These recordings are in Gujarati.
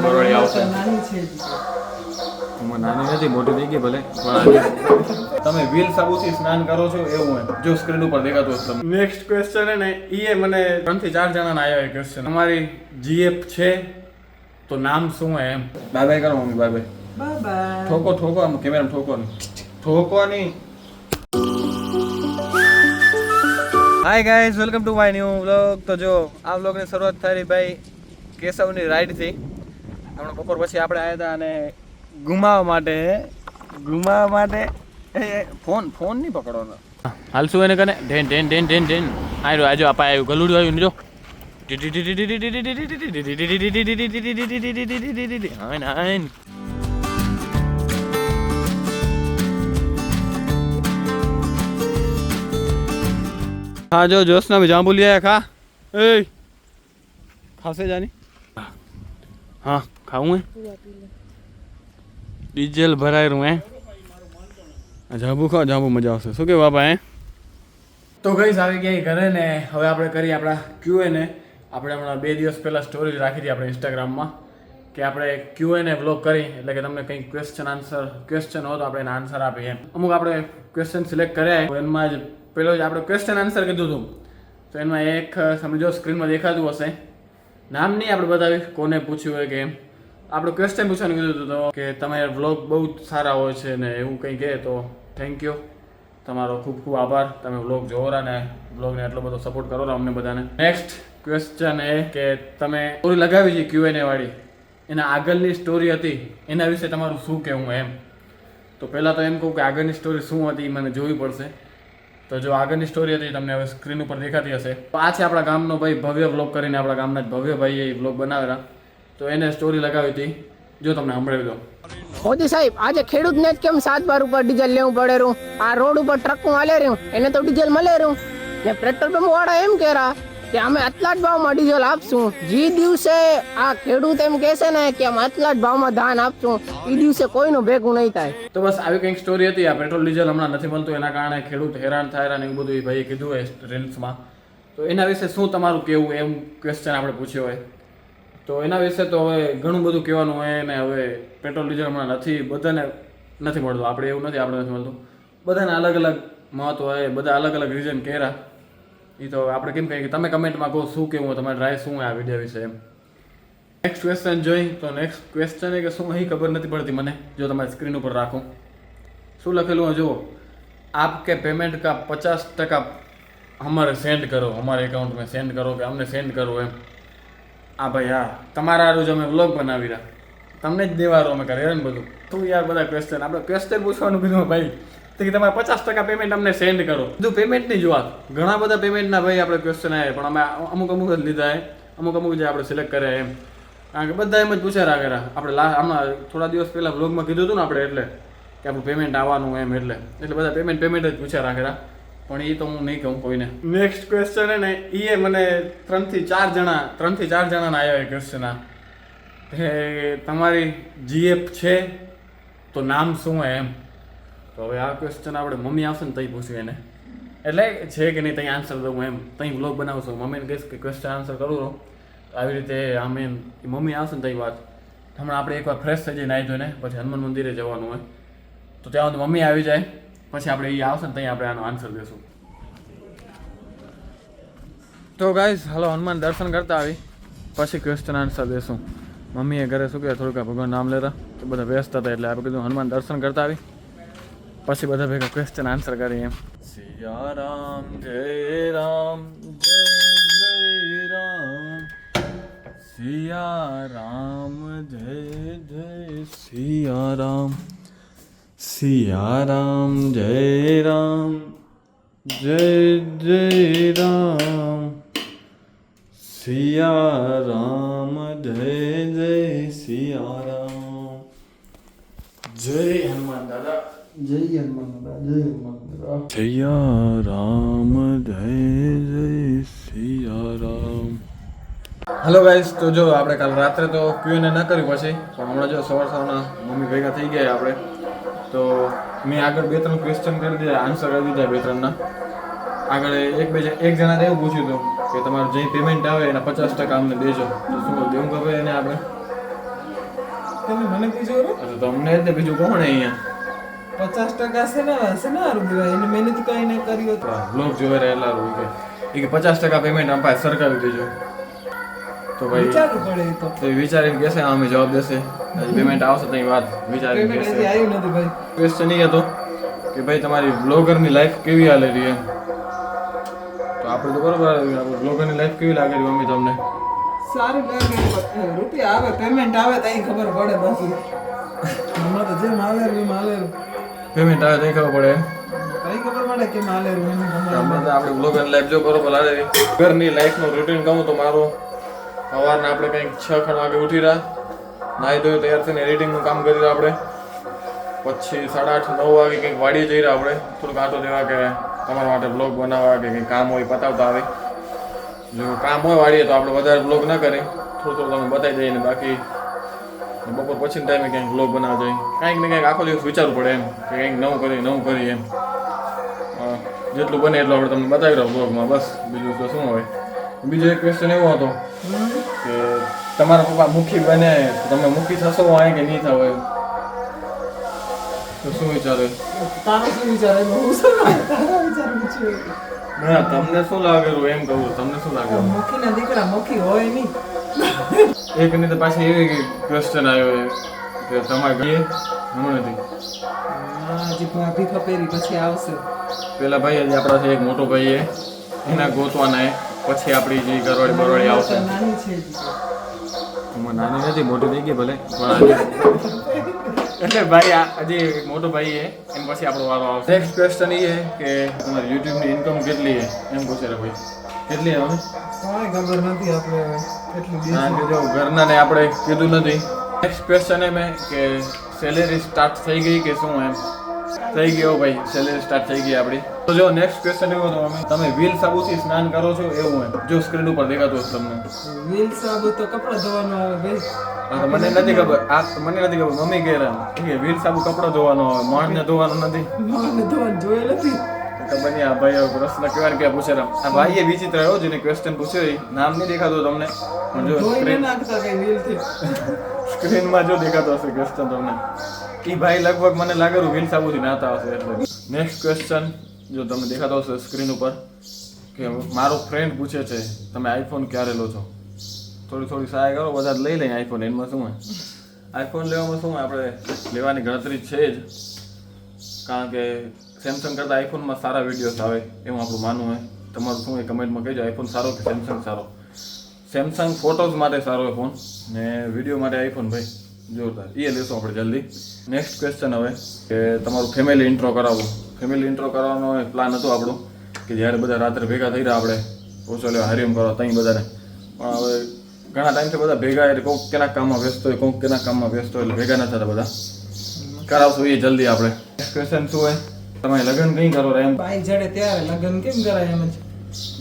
બરોળી આવશે. નાની નથી, મોટી થઈ ગઈ ભલે, પણ તમે વ્હીલ સાબુથી સ્નાન કરો છો એવું હોય જો સ્ક્રીન ઉપર દેખાતું હશે. નેક્સ્ટ ક્વેશ્ચન હે ને એ મને 3 થી 4 જણાના આવ્યા એ ક્વેશ્ચન. તમારી જીએફ છે તો નામ શું હે એમ. બાય બાય કરો મમ્મી, બાય બાય. Bye bye. ઠોકો ઠોકો, આમ કેમેરામાં ઠોકો નહીં, ઠોકો નહીં. Hi guys, welcome to my new vlog. તો જો આ વ્લોગની શરૂઆત થઈ ભાઈ કેશવની રાઈડથી. હમણાં બપોર પછી આપણે આવ્યા હતા અને ઘુમાવવા માટે ફોન નહીં પકડવાનો. હાલશું એને કને ઢેન ઢેન ઢેન ઢેન ઢેન આવ્યો. આજો આપા આવ્યું, ગલુડું આવ્યું ને જો. हाँ जो जोशना में जाम्बू लिया है, खा ए खासे जानी. हाँ खाऊं है, डीजल भराय रू है. જાંબુ ખાઓ, જાંબુ મજા આવશે. શું કે બાપા હે? તો ગઈસ આવી ગયા ઘરે ને હવે આપણે કરીએ આપણા Q&A. આપણે હમણાં 2 દિવસ પહેલા સ્ટોરી રાખી હતી આપણે ઇન્સ્ટાગ્રામમાં કે આપણે Q&A વ્લોગ કરી, એટલે કે તમને કંઈક ક્વેશ્ચન હોય તો આપણે એના આન્સર આપીએ એમ. અમુક આપણે ક્વેશ્ચન સિલેક્ટ કર્યા, એમાં જ પેલો જ આપણે ક્વેશ્ચન આન્સર કીધું હતું. તો એમાં એક સમજો સ્ક્રીનમાં દેખાતું હશે, નામ નહીં આપણે બતાવી કોને પૂછ્યું હોય કે એમ. આપણે ક્વેશ્ચન પૂછવાનું કીધું હતું તો કે તમારા વ્લોગ બહુ જ સારા હોય છે ને એવું કંઈ કહે તો થેન્ક યુ, તમારો ખૂબ ખૂબ આભાર. તમે વ્લોગ જોવો રહ્યા ને વ્લોગને એટલો બધો સપોર્ટ કરો અમને બધાને. નેક્સ્ટ ક્વેશ્ચન એ કે તમે સ્ટોરી લગાવી છે Q&A વાળી, એના આગળની સ્ટોરી હતી એના વિશે તમારું શું કહેવું એમ. તો પહેલાં તો એમ કહું કે આગળની સ્ટોરી શું હતી મને જોવી પડશે. તો જો આગળની સ્ટોરી હતી તમને હવે સ્ક્રીન ઉપર દેખાતી હશે. તો આ છે આપણા ગામનો ભાઈ ભવ્ય વ્લોગ કરીને, આપણા ગામના જ ભવ્ય ભાઈએ એ વ્લોગ બનાવેલા, તો એને સ્ટોરી લગાવી હતી. જો તમને સંભળાવી દો. મોદી સાહેબ, આજે ખેડૂતને જ કેમ 7 બાર ઉપર ડીઝલ લેવું પડે રહ્યું? આ રોડ ઉપર ટ્રકો હાલે રહ્યું એને તો ડીઝલ મળે રહ્યું ને પેટ્રોલ પંપ વાળા એમ કહેરા કે અમે આટલા જ ભાવમાં ડીઝલ આપશું. જે દિવસે આ ખેડૂત એમ કહેશે ને કે અમે આટલા જ ભાવમાં ધાન આપશું, એ દિવસે કોઈનું ભેગું નહીં થાય. તો બસ આવી કંઈક સ્ટોરી હતી. આ પેટ્રોલ ડીઝલ હમણાં નથી મળતું એના કારણે ખેડૂત હેરાન થાય ને એવું બધું એ ભાઈએ કીધું હોય રીલ્સમાં. તો એના વિશે શું તમારું કહેવું એમ ક્વેશ્ચન આપણે પૂછ્યો હોય. તો એના વિશે તો હવે ઘણું બધું કહેવાનું હોય ને. હવે પેટ્રોલ ડીઝલ હમણાં બધાને નથી મળતું, આપણે એવું નથી આપણે નથી મળતું, બધાને અલગ અલગ મહત્વ હોય, બધા અલગ અલગ રીઝન કહેરા. એ તો આપણે કેમ કહીએ કે તમે કમેન્ટમાં કહો શું કહેવું હોય, તમારી રાય શું હોય આ વિડીયો વિશે એમ. નેક્સ્ટ ક્વેશ્ચન જોઈ તો નેક્સ્ટ ક્વેશ્ચન એ કે શું અહીં ખબર નથી પડતી મને. જો તમારી સ્ક્રીન ઉપર રાખું શું લખેલું હોય જુઓ. આપકે પેમેન્ટ કા 50% હમારે સેન્ડ કરો, हमारे अकाउंट में सेंड करो કે અમને સેન્ડ કરો એમ. આ ભાઈ હા, તમારા રોજ અમે વ્લોગ બનાવી રહ્યા, તમને જ દેવારો અમે કરે ને બધું. શું યાર બધા ક્વેશ્ચન, આપણે ક્વેશ્ચન પૂછવાનું કીધું ભાઈ તો કે તમારે 50% પેમેન્ટ અમને સેન્ડ કરો. બધું પેમેન્ટની જ વાત, ઘણા બધા પેમેન્ટના ભાઈ આપણે ક્વેશ્ચન આવ્યા, પણ અમે અમુક જ લીધા હે, અમુક જે આપણે સિલેક્ટ કર્યા એમ. કારણ કે બધા એમ જ પૂછ્યા રાખેલા. આપણે હમણાં થોડા દિવસ પહેલાં વ્લોગમાં કીધું હતું ને આપણે એટલે કે આપણું પેમેન્ટ આવવાનું એમ, એટલે બધા પેમેન્ટ જ પૂછ્યા રાખેલા. પણ એ તો હું નહીં કહું કોઈને. નેક્સ્ટ ક્વેશ્ચન હે ને એ મને 3 થી 4 જણાના આવ્યા એ ક્વેશ્ચન. આ તમારી જીએફ છે તો નામ શું હે એમ. તો હવે આ ક્વેશ્ચન આપણે મમ્મી આવશે ને તઈ પૂછ્યું એને, એટલે છે કે નહીં તઈ આન્સર દઉં એમ. તઈ વ્લોગ બનાવશું, મમ્મીને કહીશ કે ક્વેશ્ચન આન્સર કરું રહો. આવી રીતે આમ એમ મમ્મી આવશે ને તઈ વાત. હમણાં આપણે એકવાર ફ્રેશ થઈ જઈને આવી ને પછી હનુમાન મંદિરે જવાનું હોય, તો ત્યાં સુધી મમ્મી આવી જાય પછી આપણે એ આવશે ને ત્યાં આપણે આનો આન્સર દઈશું. તો ગાઈઝ હાલો હનુમાન દર્શન કરતા આવી પછી ક્વેશ્ચન આન્સર દઈશું. મમ્મીએ ઘરે શું કહે થોડુંક ભગવાન નામ લેતા તો બધા વ્યસ્ત હતા, એટલે આપણે કીધું હનુમાન દર્શન કરતા આવી પછી બધા ભેગા ક્વેશ્ચન આન્સર કરીએ એમ. સિયા રામ જય રામ જય જય રામ, સિયા રામ જય જય સિયા રામ, સિયા રામ જય રામ જય જય રામ, સિયા રામ જય જય સિયા રામ. જય હનુમાન દાદા, જય હનુમાન દાદા, જય હનુમાન દાદા, સિયા રામ જય જય સિયા રામ. હેલો ગાઈસ, તો જો આપણે કાલ રાત્રે તો Q&A ન કર્યું પછી, પણ હમણાં જો સવારના મમ્મી ભેગા થઈ ગયા આપણે. તો મેં આગળ 2-3 ક્વેશ્ચન કરી દીધા, આન્સર કરી દીધા 2-3ના. આગળ એક જણાને એવું પૂછ્યું હતું કે તમારું જે પેમેન્ટ આવે એના 50% અમને દેજો. તો શું દેવું ખબર એને આપણે મને પૂછ્યો રે તો તમને જ ને બીજું કોણ અહીંયા 50% છે ને હારું દેવાય એને મહેનત કઈ નહીં કરી હોત બ્લોગ જોઈ રહેલા હોય કે 50% પેમેન્ટ આમ પાસે સરકાવી દેજો તો ભાઈ વિચારવું પડે એ તો તો વિચારીને કહેશે અમે જવાબ દેશે પેમેન્ટ આવશે તો વાત વિચારીને પેમેન્ટ હજી કહેશે આવ્યું નથી ભાઈ ક્વેશ્ચન એ હતો કે ભાઈ તમારી બ્લોગરની લાઈફ કેવી હાલે રહી એમ તો આપણે તો બરોબર આપણે બ્લોગરની લાઈફ કેવી લાગે રહી મમ્મી તમને સારું લાગે રૂપિયા આવે પેમેન્ટ આવે તો અહીં ખબર પડે બાકી હમણાં તો જેમ હાલે પેમેન્ટ આવે તો ખબર પડે એમ કઈ ખબર પડે કે હાલે આપણે બ્લોગરની લાઈફ જો બરોબર હાલે રહી ઘરની લાઈફનું રૂટીન કહું તો મારું સવારના આપણે કંઈક 6 વાગે ઉઠી રહ્યા નાહી ધોઈ તૈયાર થઈને એડિટિંગનું કામ કરી રહ્યા આપણે પછી 8:30 9 વાગે કંઈક વાડીએ જઈ રહ્યા આપણે થોડુંક આટો દેવા કે તમારા માટે બ્લોગ બનાવવા કે કંઈક કામ હોય પતાવતા આવે જો કામ હોય વાડીએ તો આપણે વધારે બ્લોગ ન કરીએ થોડું તમે બતાવી દઈએ ને બાકી બપોર પછીના ટાઈમે કંઈક બ્લોગ બનાવવા જોઈએ કંઈક ને કંઈક આખો દિવસ વિચારવું પડે એમ કે કંઈક નવું કરીએ એમ જેટલું બને એટલું આપણે તમને બતાવી રહ્યો બ્લોગમાં બસ બીજું તો શું હોય બીજો એક ક્વેશ્ચન એવો હતો કે તમારા પપ્પા મુખી બને તો તમે મુખી થશો હોય કે નહીં થાવ એમ તો શું વિચારે તારો શું વિચાર હું શું તારા વિચાર પૂછ્યો ના તમને શું લાગેલું એમ કહું તમને શું લાગેલું મુખીના દીકરા મુખી હોય નહીં એક ની તો પાછી એવી ક્વેશ્ચન આવ્યો કે તમારે ગઈએ હમણાં નથી હજી ભાભી ખપેરી પછી આવશે પેલા ભાઈ હજી આપણા છે એક મોટો ભાઈ એના ગોતવાના પછી આપણી જે ઘરવાળી બરવાળી આવશે નાની છે નાની નથી મોટી થઈ ગઈ ભલે પણ એટલે ભાઈ હજી મોટો ભાઈ એમ પછી આપણો વારો આવશે નેક્સ્ટ ક્વેશ્ચન એ કે તમારી યુટ્યુબની ઇન્કમ કેટલી છે એમ પૂછે રે ભાઈ કેટલી આવે કાંઈ ખબર નથી આપણે એટલું હા કે જો ઘરના ને આપણે કીધું નથી નેક્સ્ટ ક્વેશ્ચન એમ કે સેલેરી સ્ટાર્ટ થઈ ગઈ કે શું એમ થઈ ગયો ભાઈ સેલેરી સ્ટાર્ટ થઈ ગઈ આપણી તો જો નેક્સ્ટ ક્વેશ્ચન એવો હતો તમે વ્હીલ સાબુથી સ્નાન કરો છો એવું હોય જો સ્ક્રીન ઉપર દેખાતું હશે તમને વ્હીલ સાબુ તો કપડાં ધોવાનો આવે ભાઈ હા તો મને નથી ખબર મને નથી ખબર મમ્મી કહે કે વ્હીલ સાબુ કપડો ધોવાનો હોય માણને ધોવાનો નથી મને ધોવાનું જોયેલ નથી ખબર નહીં આ ભાઈ પ્રશ્ન કેવા ક્યાં પૂછે આ ભાઈએ વિચિત્ર આવ્યો જેને ક્વેશ્ચન પૂછ્યો એ નામ નહીં દેખાતું તમને પણ જો ધોઈને નાખતા કઈ વ્હીલથી સ્ક્રીનમાં જો દેખાતો હશે ક્વેશ્ચન તમને એ ભાઈ લગભગ મને લાગેલું વ્હીલ સાબુથી નાતા હશે એટલે નેક્સ્ટ ક્વેશ્ચન જો તમને દેખાતો હશે સ્ક્રીન ઉપર કે મારો ફ્રેન્ડ પૂછે છે તમે આઈફોન ક્યારે લો છો થોડી સહાય કરો બધા લઈ લઈએ આઈફોન એમાં શું હોય આઈફોન લેવામાં શું હોય આપણે લેવાની ગણતરી છે જ કારણ કે સેમસંગ કરતાં આઈફોનમાં સારા વિડીયોઝ આવે એવું આપણું માનવું હોય તમારું શું હોય કમેન્ટમાં કહેજો આઈફોન સારો કે સેમસંગ સારો સેમસંગ ફોટોઝ માટે સારો હોય ફોન ને વિડીયો માટે આઈફોન ભાઈ જોરદાર એ લેશું આપણે જલ્દી નેક્સ્ટ ક્વેશ્ચન હવે કે તમારું ફેમિલી ઇન્ટ્રો કરાવવું ફેમિલી ઇન્ટ્રો કરવાનો પ્લાન હતો આપણો કે જ્યારે બધા રાત્રે ભેગા થઈ રહ્યા આપણે ઓછો લેવા હરિયમ કરવા ત્યાં બધાને પણ હવે ઘણા ટાઈમથી બધા ભેગા એટલે કોઈક કેના કામમાં વ્યસ્ત હોય કોઈક કેના કામમાં વ્યસ્ત હોય એટલે ભેગા ન થતા બધા કરાવશું એ જલ્દી આપણે નેક્સ્ટ ક્વેશ્ચન શું હોય તમે લગ્ન કઈ કરો એમ બાઈ જડે ત્યારે લગ્ન કેમ કરાય એમ જ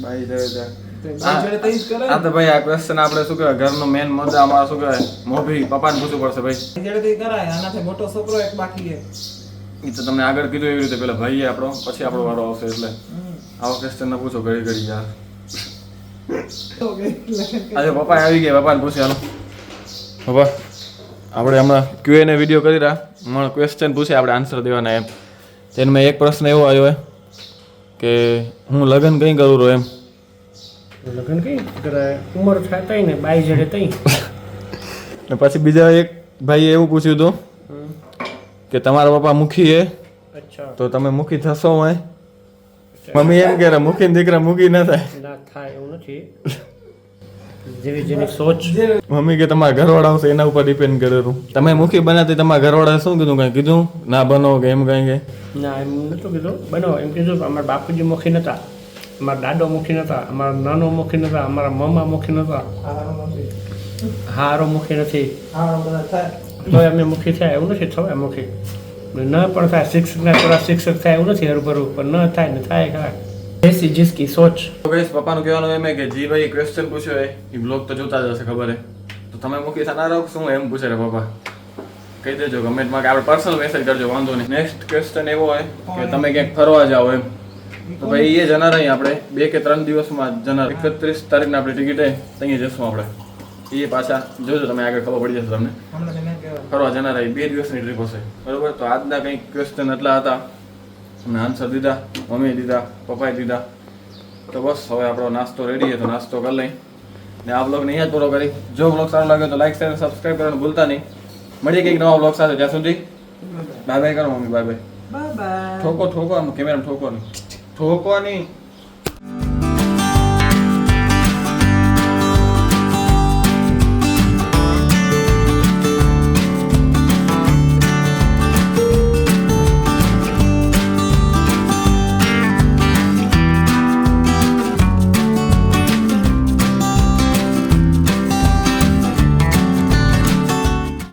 ભાઈ જડે બાઈ જડે તો ઈ જ કરાય આ તો ભાઈ આ ક્વેશ્ચન આપણે શું કહેવાય ઘરનો મેન મુદ્દા અમારા શું કહેવાય મોભી પપ્પાને પૂછવું પડશે ભાઈ બાઈ જડે તો ઈ કરાય આનાથી મોટો છોકરો એક બાકી છે એ તો તમને આગળ કીધું એવી રીતે પેલા ભાઈએ આપણો પછી આપણો વારો આવશે એટલે આવા ક્વેશ્ચન ના પૂછો ઘડી યાર આજે પપ્પા આવી ગયા પપ્પાને પૂછે હાલો પપ્પા આપણે હમણાં Q&A વિડીયો કરી રહ્યા હમણાં ક્વેશ્ચન પૂછે આપણે આન્સર દેવાના એમ તેમાં એક પ્રશ્ન એવો આવ્યો કે હું લગ્ન કઈ કરું રહું એમ લગ્ન કઈ કરાય ઉંમર થાય ને બાઈ જડે તઈ ને પછી બીજા એક ભાઈએ એવું પૂછ્યું હતું કે તમારા પપ્પા મુખી હે અચ્છા તો તમે મુખી થશો હોય મમ્મી એમ કે મુખી દીકરા મુખી ના થાય ના થાય એવું નથી જેવી જેની સોચ મમ્મી કે તમારા ઘરવાળા આવશે એના ઉપર ડિપેન્ડ કરેલું તમે મુખી બનાતી તમારા ઘરવાળા શું કીધું કઈ કીધું ના બનો કે એમ કઈ કે ના એમ નતું કીધું બનો એમ કીધું અમારા બાપુજી મુખી નતા અમારા દાદો મુખી નતા અમારા નાનો મુખી નતા અમારા મમ્મા મુખી નતા હારો મુખી નથી હા બધા થાય તો અમે મુખી થયા એવું નથી થવાય મુખી ન પણ થાય શિક્ષકના થોડા શિક્ષક થાય એવું નથી હરભરું પણ ન થાય ને થાય ખરા એસી જીસકી સોચ તો ગઈશ પપ્પાનું કહેવાનું એમ કે જી ભાઈ ક્વેશ્ચન પૂછ્યો એ બ્લોગ તો જોતા જ હશે ખબર હે તો તમે મુખી થનાર રહો શું એમ પૂછે રે પપ્પા કહી દેજો કમેન્ટમાં કે આપણે પર્સનલ મેસેજ કરજો વાંધો નહીં નેક્સ્ટ ક્વેશ્ચન એવો હોય કે તમે ક્યાંક ફરવા જાઓ એમ તો ભાઈ એ જનાર અહીં આપણે 2 કે 3 દિવસમાં જનાર 31 તારીખના આપણી ટિકિટ હે ત્યાં જઈશું આપણે એ પાછા જોજો તમે આગળ ખબર પડી જશે તમને. હમણાં તમે કહેવા ફરવા જનારા એ 2 દિવસની ટ્રીપ હશે બરોબર. તો આજના કંઈક ક્વેશ્ચન એટલા હતા, અમને આન્સર દીધા, મમ્મીએ દીધા, પપ્પાએ દીધા. તો બસ હવે આપણો નાસ્તો રેડી છે, તો નાસ્તો કરી લઈ ને આ બ્લોગને અહીંયા જ પૂરો કરી. જો બ્લોગ સારો લાગ્યો તો લાઈક શેર સબસ્ક્રાઈબ કરવાનું ભૂલતા નહીં. મળીએ કંઈક નવા બ્લોગ સાથે, ત્યાં સુધી બાય બાય કરો મમ્મી, બાય બાય. Bye bye. ઠોકો ઠોકો, આમ કેમેરામાં ઠોકો નહીં, ઠોકો નહીં.